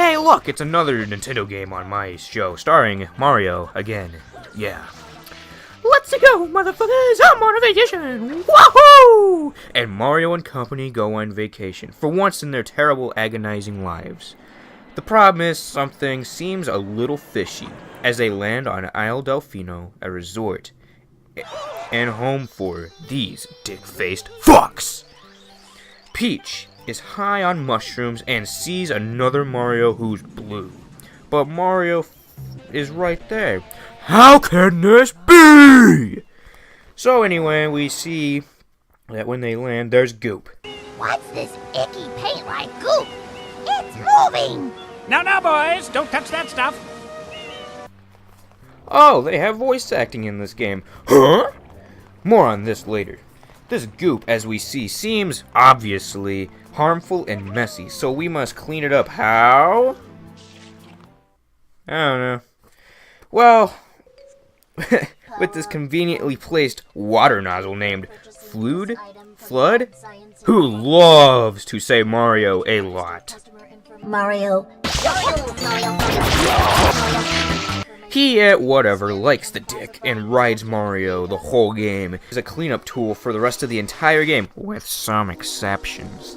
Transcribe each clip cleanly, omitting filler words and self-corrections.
Hey, look, it's another Nintendo game on my show, starring Mario again. Yeah. Let's go, motherfuckers! I'm on a vacation! Woohoo! And Mario and company go on vacation, for once in their terrible, agonizing lives. The problem is, something seems a little fishy as they land on Isle Delfino, a resort, and home for these dick-faced fucks. Peach is high on mushrooms and sees another Mario who's blue. But Mario is right there. How can this be? So anyway, we see that when they land, there's goop. What's this icky paint like goop? It's moving! Now, boys, don't touch that stuff. Oh, they have voice acting in this game. Huh? More on this later. This goop, as we see, seems obviously harmful and messy, so we must clean it up. How? I don't know. Well, with this conveniently placed water nozzle named Flood, who loves to say Mario a lot. Mario. He, whatever, likes the dick and rides Mario the whole game. It's a cleanup tool for the rest of the entire game, with some exceptions.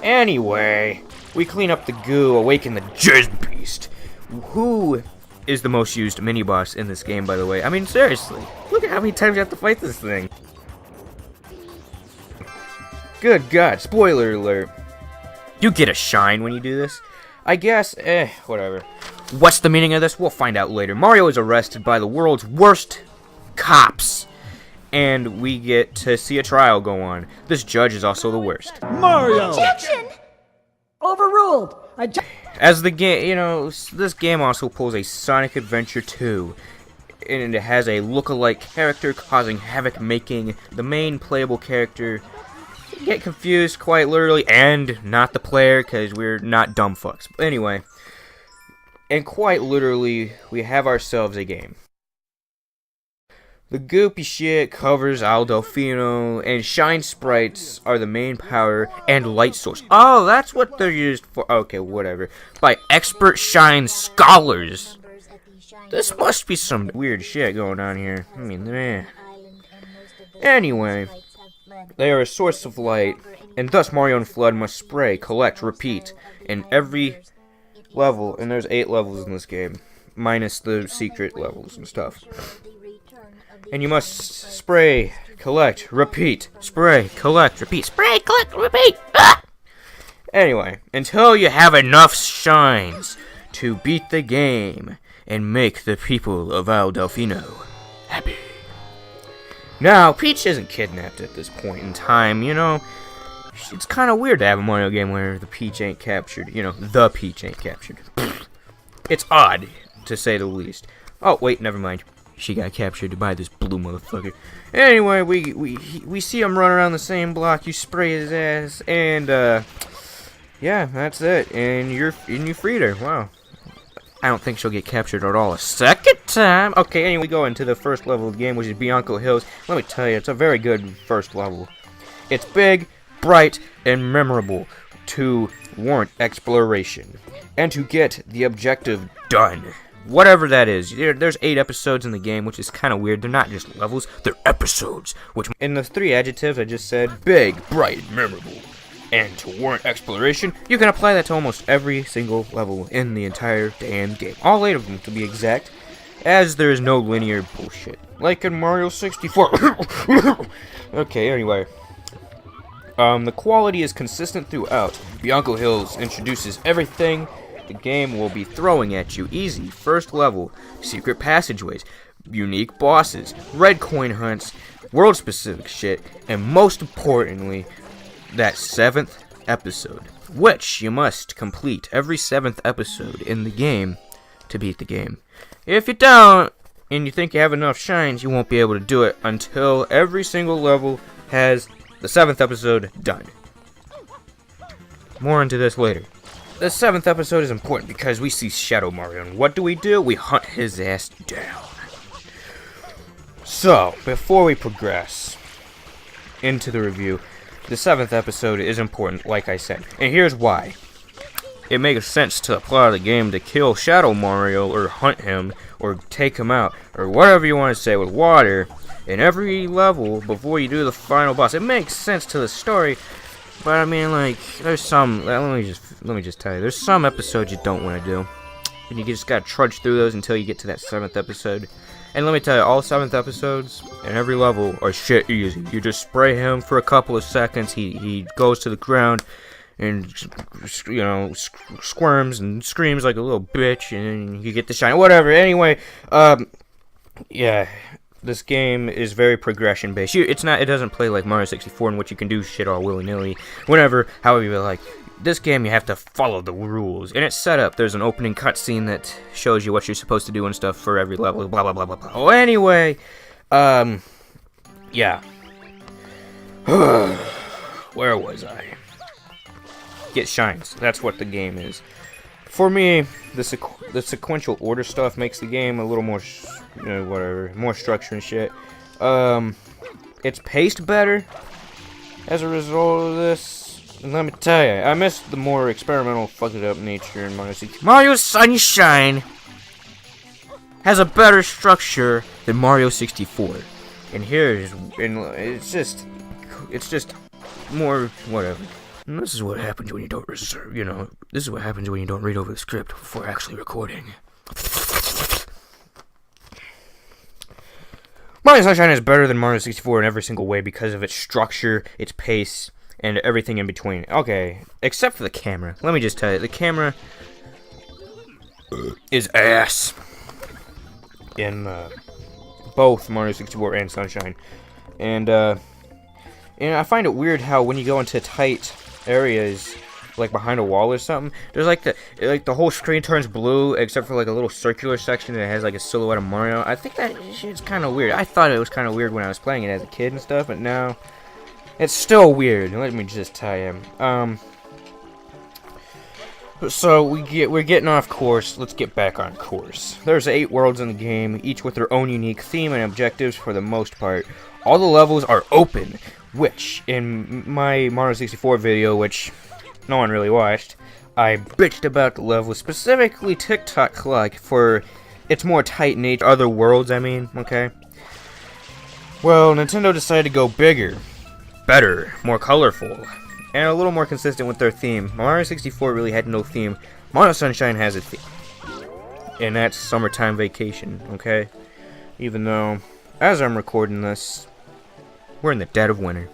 Anyway, we clean up the goo, awaken the Jizz Beast, who is the most used mini-boss in this game, by the way. I mean, seriously, look at how many times you have to fight this thing. Good God, spoiler alert. You get a shine when you do this. I guess, whatever. What's the meaning of this? We'll find out later. Mario is arrested by the world's worst cops, and we get to see a trial go on. This judge is also the worst. Mario! Objection! Overruled! As the game, this game also pulls a Sonic Adventure 2, and it has a look-alike character causing havoc, making the main playable character get confused quite literally, and not the player, because we're not dumb fucks. But anyway, and quite literally, we have ourselves a game. The goopy shit covers Isle Delfino, and shine sprites are the main power and light source. Oh, that's what they're used for. Okay, whatever. By expert shine scholars. This must be some weird shit going on here. I mean, man. Anyway, they are a source of light, and thus Mario and Flood must spray, collect, repeat in every level, and there's 8 levels in this game, minus the secret levels and stuff. And you must spray, collect, repeat, spray, collect, repeat, spray, collect, repeat. Ah! Anyway, until you have enough shines to beat the game and make the people of Isle Delfino happy. Now, Peach isn't kidnapped at this point in time, It's kind of weird to have a Mario game where the Peach ain't captured. The Peach ain't captured. It's odd, to say the least. Oh, wait, never mind. She got captured by this blue motherfucker. Anyway, we see him run around the same block. You spray his ass, and yeah, that's it. And you freed her. Wow. I don't think she'll get captured at all a second time. Okay, anyway, we go into the first level of the game, which is Bianco Hills. Let me tell you, it's a very good first level. It's big, bright, and memorable to warrant exploration and to get the objective done. Whatever that is. There's 8 episodes in the game, which is kind of weird. They're not just levels, they're episodes. Which, in the 3 adjectives I just said, big, bright, memorable, and to warrant exploration, you can apply that to almost every single level in the entire damn game. All 8 of them, to be exact, as there is no linear bullshit. Like in Mario 64. Okay, anyway. The quality is consistent throughout. Bianco Hills introduces everything the game will be throwing at you. Easy, first level, secret passageways, unique bosses, red coin hunts, world-specific shit, and most importantly, that 7th episode, which you must complete every 7th episode in the game to beat the game. If you don't, and you think you have enough shines, you won't be able to do it until every single level has the 7th episode done. More into this later. The 7th episode is important because we see Shadow Mario, and what do? We hunt his ass down. So, before we progress into the review, the 7th episode is important, like I said, and here's why. it makes sense to the plot of the game to kill Shadow Mario or hunt him or take him out or whatever you want to say with water in every level before you do the final boss. It makes sense to the story, but I mean, like, there's some. Let me just tell you, there's some episodes you don't want to do, and you just gotta trudge through those until you get to that 7th episode. And let me tell you, all 7th episodes and every level are shit easy. You just spray him for a couple of seconds. He goes to the ground and, you know, squirms and screams like a little bitch, and you get the shine. Whatever. Anyway, yeah, this game is very progression based. It doesn't play like Mario 64 in which you can do shit all willy nilly, whenever, however you like. This game, you have to follow the rules, and it's set up. There's an opening cutscene that shows you what you're supposed to do and stuff for every level, blah, blah, blah, blah, blah. Oh, anyway, yeah. Where was I? Get shines. That's what the game is. For me, the sequential order stuff makes the game a little more, whatever, more structure and shit. It's paced better as a result of this. And let me tell you, I miss the more experimental, fucked up nature in Mario 64. Mario Sunshine has a better structure than Mario 64, and it's just more whatever. And this is what happens when you don't reserve. This is what happens when you don't read over the script before actually recording. Mario Sunshine is better than Mario 64 in every single way because of its structure, its pace, and everything in between. Okay, except for the camera. Let me just tell you, the camera is ass in both Mario 64 and Sunshine. And I find it weird how when you go into tight areas, like behind a wall or something, there's like the whole screen turns blue except for like a little circular section that has like a silhouette of Mario. I think that shit's kind of weird. I thought it was kind of weird when I was playing it as a kid and stuff, but now it's still weird. Let me just tell you. So we're getting off course. Let's get back on course. There's 8 worlds in the game, each with their own unique theme and objectives for the most part. All the levels are open, which in my Mario 64 video, which no one really watched, I bitched about the level, specifically TikTok like for its more tight nature. Other worlds, I mean, okay. Well, Nintendo decided to go bigger, better, more colorful, and a little more consistent with their theme. Mario 64 really had no theme. Mario Sunshine has a theme, and that's Summertime Vacation, okay? Even though, as I'm recording this, we're in the dead of winter.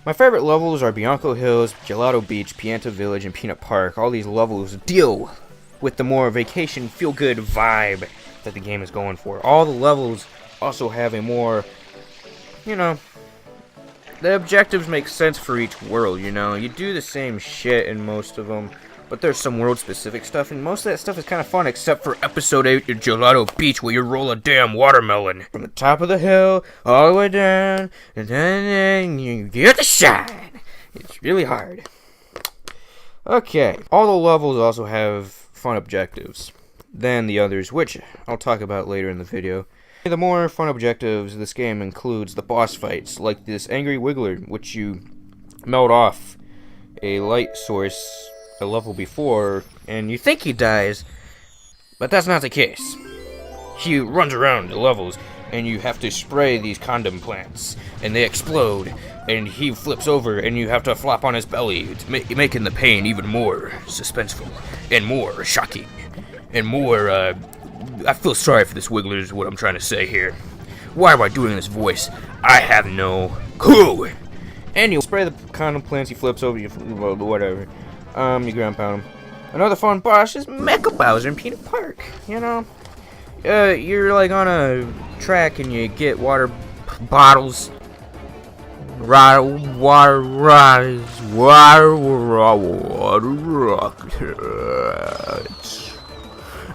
My favorite levels are Bianco Hills, Gelato Beach, Pianta Village, and Peanut Park. All these levels deal with the more vacation, feel-good vibe that the game is going for. All the levels also have a more, the objectives make sense for each world, You do the same shit in most of them, but there's some world-specific stuff, and most of that stuff is kind of fun, except for Episode 8 of Gelato Beach, where you roll a damn watermelon from the top of the hill, all the way down, and then you get the shine. It's really hard. Okay, all the levels also have fun objectives than the others, which I'll talk about later in the video. The more fun objectives of this game includes the boss fights, like this Angry Wiggler, which you melt off a light source a level before, and you think he dies, but that's not the case. He runs around the levels, and you have to spray these condom plants, and they explode, and he flips over, and you have to flop on his belly. It's making the pain even more suspenseful, and more shocking, and more, I feel sorry for this Wiggler is what I'm trying to say here. Why am I doing this voice? I have no clue! And you spray the condom plants, he flips over, whatever. You ground pound him. Another fun boss is Mecha Bowser in Peanut Park, you're like on a track and you get water bottles. Water rockets.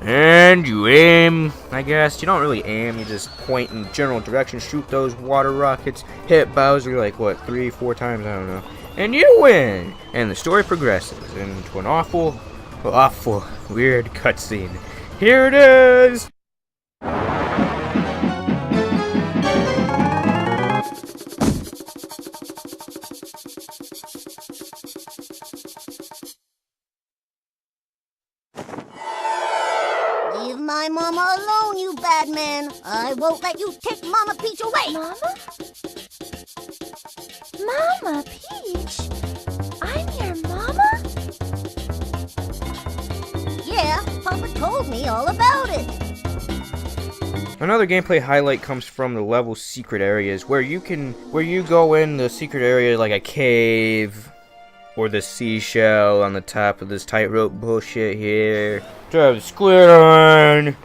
And you aim, I guess. You don't really aim, you just point in general direction, shoot those water rockets, hit Bowser like, 3-4 times, I don't know. And you win! And the story progresses into an awful, weird cutscene. Here it is! I won't let you take Mama Peach away. Mama? Mama Peach? I'm your mama? Yeah, Papa told me all about it. Another gameplay highlight comes from the level secret areas, where you go in the secret area like a cave or the seashell on the top of this tightrope bullshit here. Drive the squid on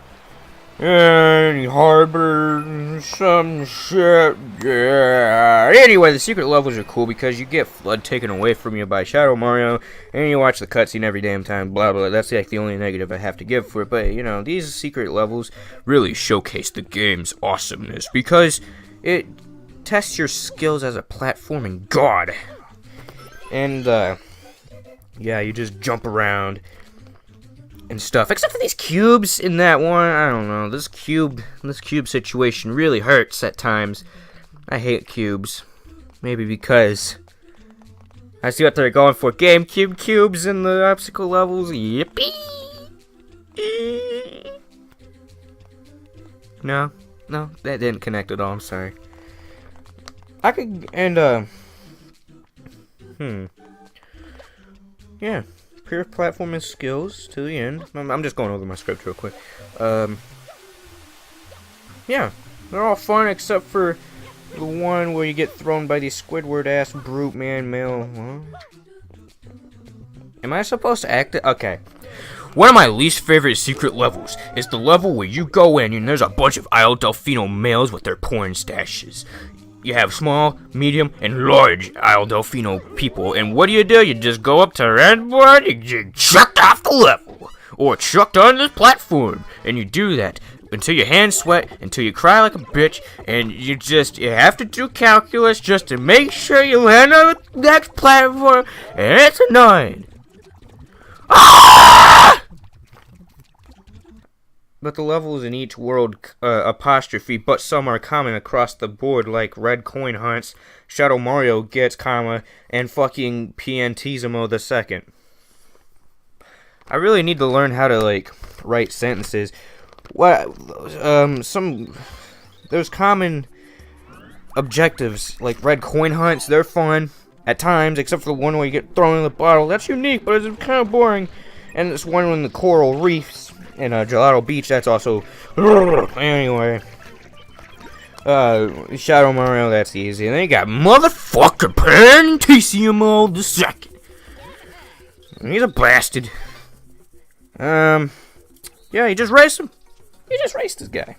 and harbor some shit. Yeah. Anyway, the secret levels are cool because you get flood taken away from you by Shadow Mario, and you watch the cutscene every damn time. Blah blah. That's like the only negative I have to give for it. But you know, these secret levels really showcase the game's awesomeness because it tests your skills as a platforming god. And yeah, you just jump around and stuff, except for these cubes in that one. I don't know, this cube situation really hurts at times. I hate cubes, maybe because I see what they're going for. GameCube cubes in the obstacle levels. Yippee! No, that didn't connect at all. I'm sorry. I could yeah, pure platforming skills to the end. I'm just going over my script real quick. Yeah, they're all fun except for the one where you get thrown by these Squidward ass brute man male. Huh? Am I supposed to act it? Okay. One of my least favorite secret levels is the level where you go in and there's a bunch of Isle Delfino males with their porn stashes. You have small, medium, and large Isle Delfino people, and what do? You just go up to Redboard and get chucked off the level, or chucked on this platform, and you do that until your hands sweat, until you cry like a bitch, and you have to do calculus just to make sure you land on the next platform, and it's annoying. Ah! But the levels in each world apostrophe, but some are common across the board, like Red Coin Hunts, Shadow Mario Gets, and fucking PNTismo the Second. I really need to learn how to, like, write sentences. There's common objectives, like Red Coin Hunts, they're fun at times, except for the one where you get thrown in the bottle. That's unique, but it's kind of boring. And this one in the coral reefs in Gelato Beach, that's also anyway. Shadow Mario, that's easy. And then you got motherfucking PNTismo the Second. He's a bastard. Yeah, he just raced him. He just raced this guy.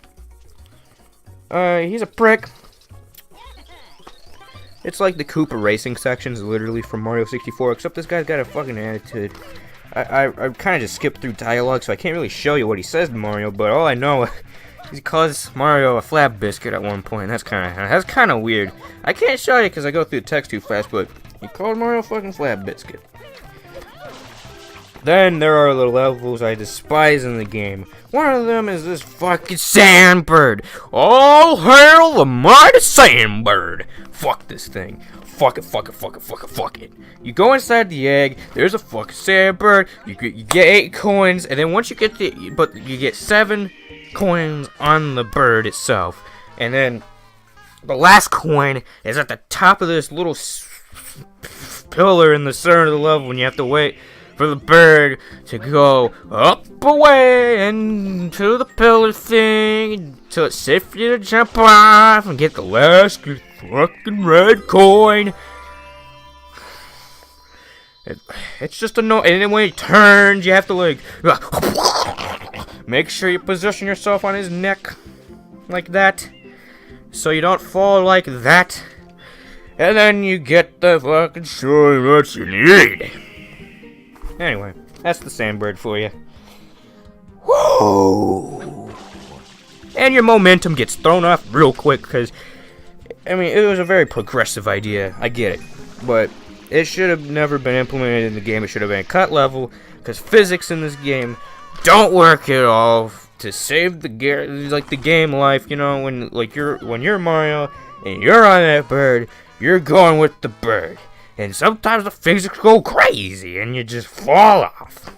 He's a prick. It's like the Koopa racing sections, literally from Mario 64, except this guy's got a fucking attitude. I kind of just skipped through dialogue, so I can't really show you what he says to Mario, but all I know is he calls Mario a flap biscuit at one point. That's kind of weird. I can't show you because I go through the text too fast, but he called Mario a fucking flap biscuit. Then there are the levels I despise in the game. One of them is this fucking sandbird. All hail the mighty sandbird. Fuck this thing. Fuck it. You go inside the egg, there's a fucking sandbird, you get 8 coins, and then once you get you get 7 coins on the bird itself. And then the last coin is at the top of this little pillar in the center of the level, and you have to wait for the bird to go up away into the pillar thing until it's safe for you to jump off and get the last fucking red coin. It's just annoying. And then when he turns, you have to like make sure you position yourself on his neck like that, so you don't fall like that. And then you get the fucking shine that you need. Anyway, that's the sandbird for you. Whoa! And your momentum gets thrown off real quick because, I mean, it was a very progressive idea. I get it. But it should have never been implemented in the game. It should have been a cut level because physics in this game don't work at all to save the game life. You know, when you're Mario and you're on that bird, you're going with the bird. And sometimes the physics go crazy and you just fall off.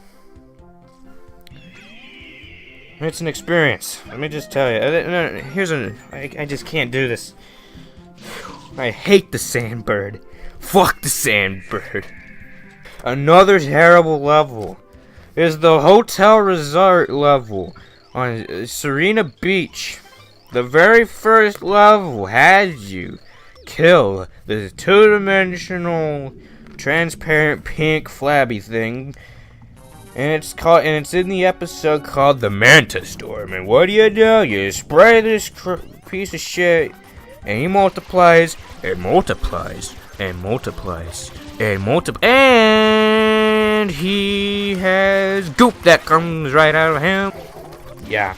It's an experience. Let me just tell you. I just can't do this. I hate the sandbird. Fuck the sandbird. Another terrible level is the hotel resort level on Serena Beach. The very first level has you kill the two-dimensional transparent pink flabby thing, and it's in the episode called the Manta Storm. And what do? You spray this piece of shit, and he multiplies and multiplies and multiplies and and he has goop that comes right out of him. Yeah,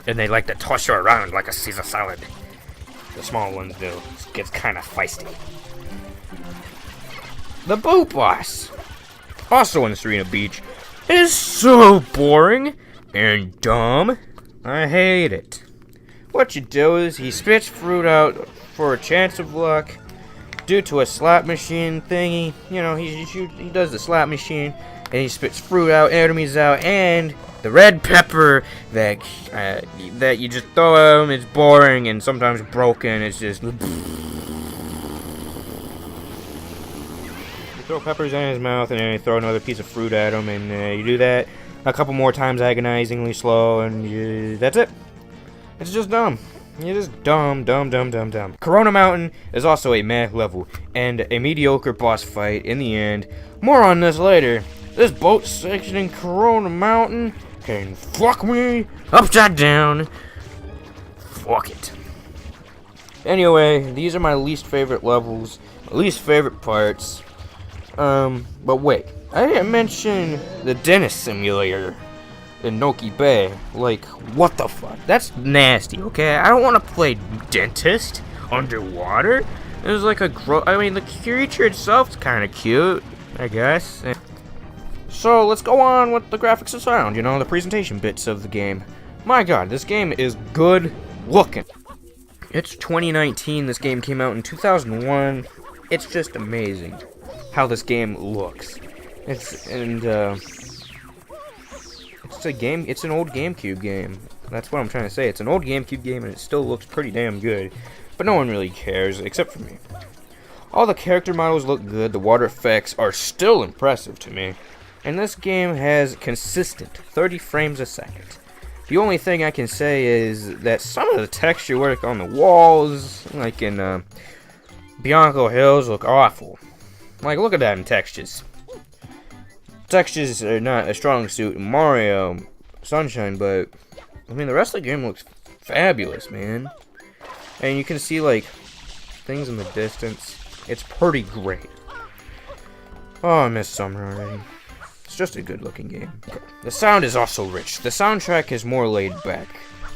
and they like to toss you around like a Caesar salad. The small ones do. It gets kind of feisty. The boat boss, also in Serena Beach, is so boring and dumb. I hate it. What you do is he spits fruit out for a chance of luck due to a slot machine thingy. You know, he does the slot machine and he spits fruit out, enemies out, and the red pepper that you just throw at him is boring and sometimes broken. It's just you throw peppers in his mouth and then you throw another piece of fruit at him, and you do that a couple more times agonizingly slow, and that's it. It's just dumb. You're just dumb. Corona Mountain is also a meh level and a mediocre boss fight in the end. More on this later. This boat section in Corona Mountain can fuck me upside down. Fuck it. Anyway, these are my least favorite levels, my least favorite parts. But wait, I didn't mention the dentist simulator in Noki Bay. Like, what the fuck? That's nasty, okay? I don't want to play dentist underwater. It was like I mean, the creature itself's kind of cute, I guess. So, let's go on with the graphics and sound, you know, the presentation bits of the game. My god, this game is good looking. It's 2019, this game came out in 2001. It's just amazing how this game looks. It's an old GameCube game. That's what I'm trying to say. It's an old GameCube game and it still looks pretty damn good. But no one really cares, except for me. All the character models look good, the water effects are still impressive to me. And this game has consistent 30 frames a second. The only thing I can say is that some of the texture work on the walls, like in Bianco Hills, look awful. Like, look at that in textures. Textures are not a strong suit in Mario Sunshine, but I mean the rest of the game looks fabulous, man. And you can see like things in the distance. It's pretty great. Oh, I miss summer already. It's just a good looking game. The sound is also rich. The soundtrack is more laid back,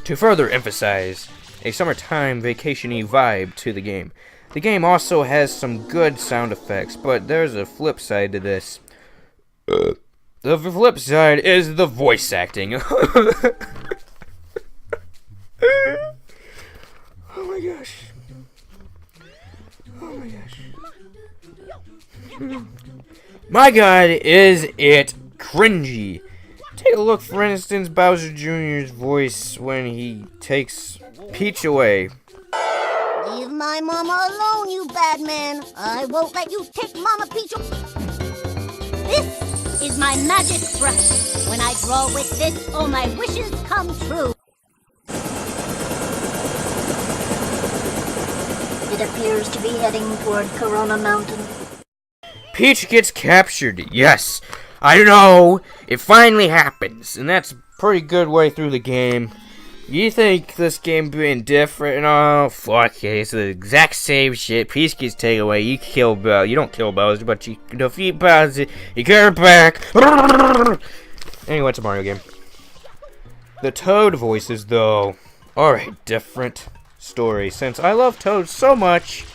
to further emphasize a summertime vacation-y vibe to the game. The game also has some good sound effects, but there's a flip side to this. The flip side is the voice acting. Oh my gosh. Oh my gosh. My god, is it cringy. Take a look, for instance, Bowser Jr.'s voice when he takes Peach away. Leave my mama alone, you bad man. I won't let you take Mama Peach. This is my magic brush. When I draw with this, all my wishes come true. It appears to be heading toward Corona Mountain. Peach gets captured. Yes, I know. It finally happens, and that's a pretty good way through the game. You think this game being different? Oh, fuck it. It's the exact same shit. Peach gets taken away. You kill Bowser. You don't kill Bowser, but you defeat Bowser. You get her back. Anyway, it's a Mario game. The Toad voices, though, are a different story. Since I love Toad so much,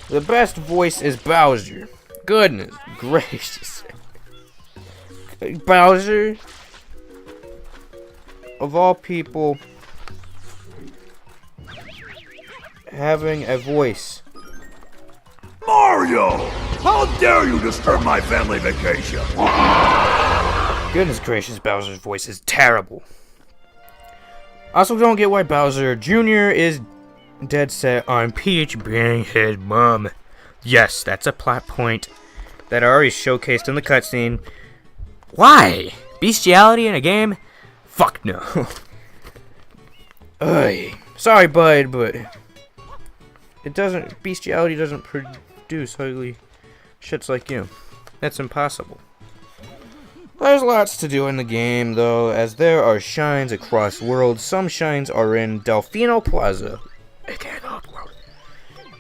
the best voice is Bowser. Goodness gracious. Bowser, of all people, having a voice. Mario! How dare you disturb my family vacation? Goodness gracious, Bowser's voice is terrible. Also, don't get why Bowser Jr. is dead set on Peach being his mom. Yes, that's a plot point that I already showcased in the cutscene. Why? Bestiality in a game? Fuck no. Sorry, bud, but bestiality doesn't produce ugly shits like you. That's impossible. There's lots to do in the game, though, as there are shines across worlds. Some shines are in Delfino Plaza.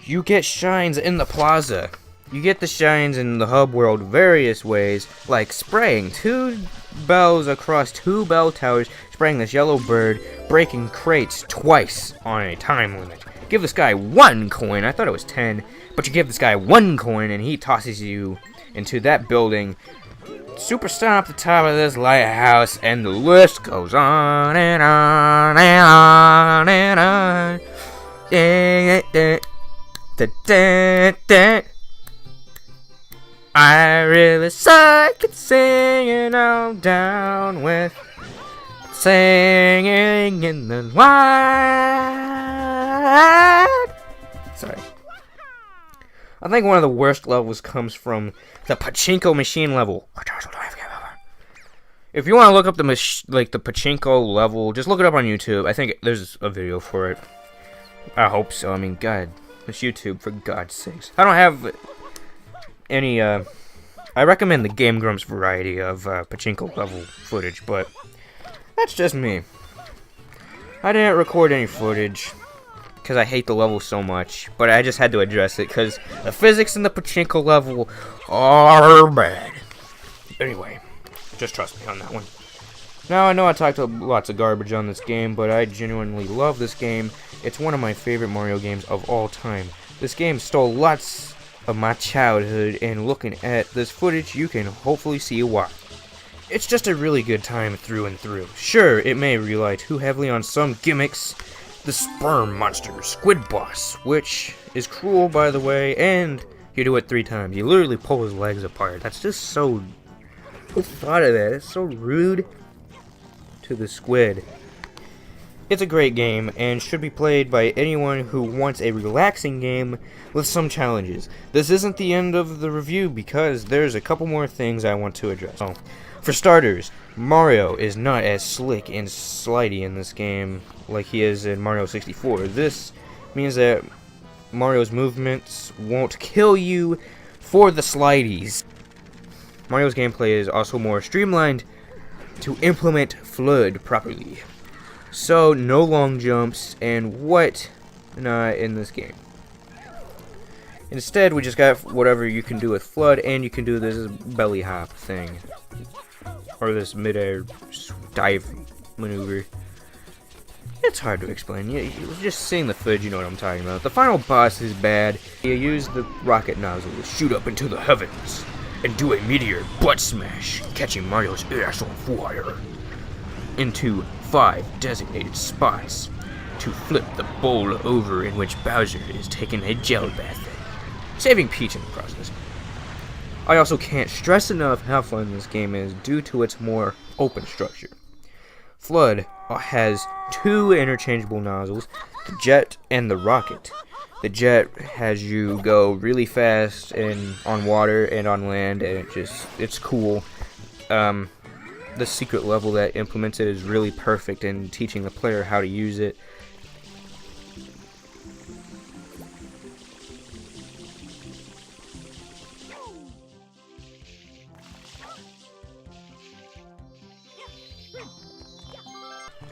You get shines in the plaza. You get the shines in the hub world various ways, like spraying 2 bells across 2 bell towers, spraying this yellow bird, breaking crates twice on a time limit. Give this guy 1 coin, I thought it was 10, but you give this guy 1 coin and he tosses you into that building. Super stomp the top of this lighthouse, and the list goes on and on and on and on. I really suck at singing. I'm down with singing in the wild. Sorry. I think one of the worst levels comes from the pachinko machine level. If you want to look up the pachinko level, just look it up on YouTube. I think there's a video for it. I hope so. I mean, God, it's YouTube, for God's sakes. I don't have any. I recommend the Game Grumps variety of pachinko level footage, but that's just me. I didn't record any footage because I hate the level so much, but I just had to address it because the physics in the pachinko level are bad. Anyway, just trust me on that one. Now, I know I talked lots of garbage on this game, but I genuinely love this game. It's one of my favorite Mario games of all time. This game stole lots of my childhood, and looking at this footage, you can hopefully see why. It's just a really good time through and through. Sure, it may rely too heavily on some gimmicks. The sperm monster, Squid Boss, which is cruel, by the way, and you do it 3 times. You literally pull his legs apart. That's just so... Who thought of that? It's so rude to the squid. It's a great game, and should be played by anyone who wants a relaxing game with some challenges. This isn't the end of the review, because there's a couple more things I want to address. Oh, for starters, Mario is not as slick and slidey in this game like he is in Mario 64. This means that Mario's movements won't kill you for the slideys. Mario's gameplay is also more streamlined to implement FLUDD properly. So, no long jumps and what not in this game. Instead, we just got whatever you can do with FLUDD, and you can do this belly hop thing. Or this mid-air dive maneuver. It's hard to explain. You just seeing the footage, you know what I'm talking about. The final boss is bad. You use the rocket nozzle to shoot up into the heavens and do a meteor butt smash, catching Mario's ass on fire into 5 designated spots to flip the bowl over in which Bowser is taking a gel bath, saving Peach in the process. I also can't stress enough how fun this game is due to its more open structure. FLUDD has 2 interchangeable nozzles, the jet and the rocket. The jet has you go really fast and on water and on land, and it's cool. The secret level that implements it is really perfect in teaching the player how to use it.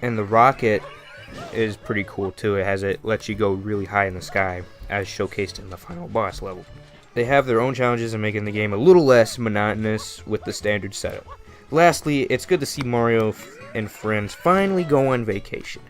And the rocket is pretty cool too. It lets you go really high in the sky, as showcased in the final boss level. They have their own challenges in making the game a little less monotonous with the standard setup. Lastly, it's good to see Mario and friends finally go on vacation.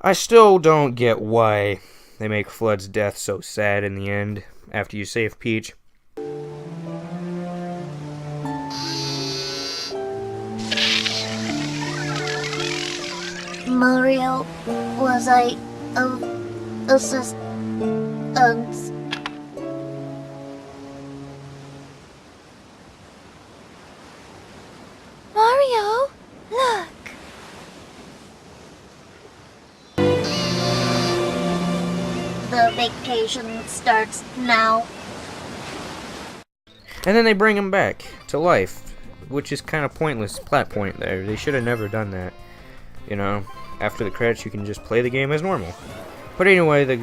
I still don't get why they make FLUDD's death so sad in the end after you save Peach. Mario, was I assist? Mario, look. The vacation starts now. And then they bring him back to life, which is kind of pointless plot point there. They should have never done that. You know, after the credits, you can just play the game as normal. But anyway, the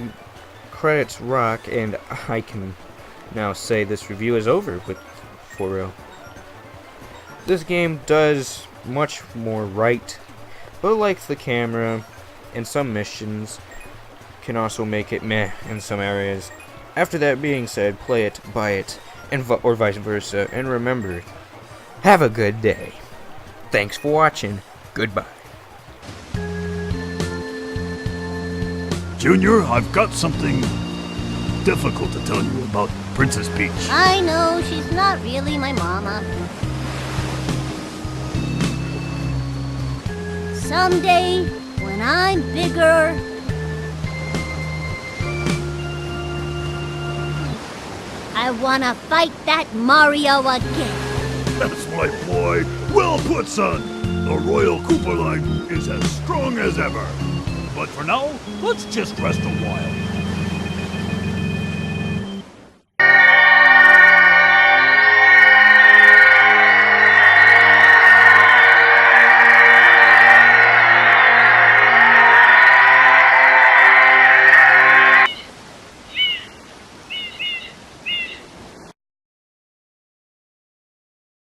credits rock, and I can now say this review is over with for real. This game does much more right, but like the camera and some missions can also make it meh in some areas. After that being said, play it, buy it, and or vice versa, and remember, have a good day. Thanks for watching. Goodbye. Junior, I've got something difficult to tell you about Princess Peach. I know, she's not really my mama. Someday, when I'm bigger, I wanna fight that Mario again. That's my boy. Well put, son. The Royal Koopa line is as strong as ever. But for now, let's just rest a while.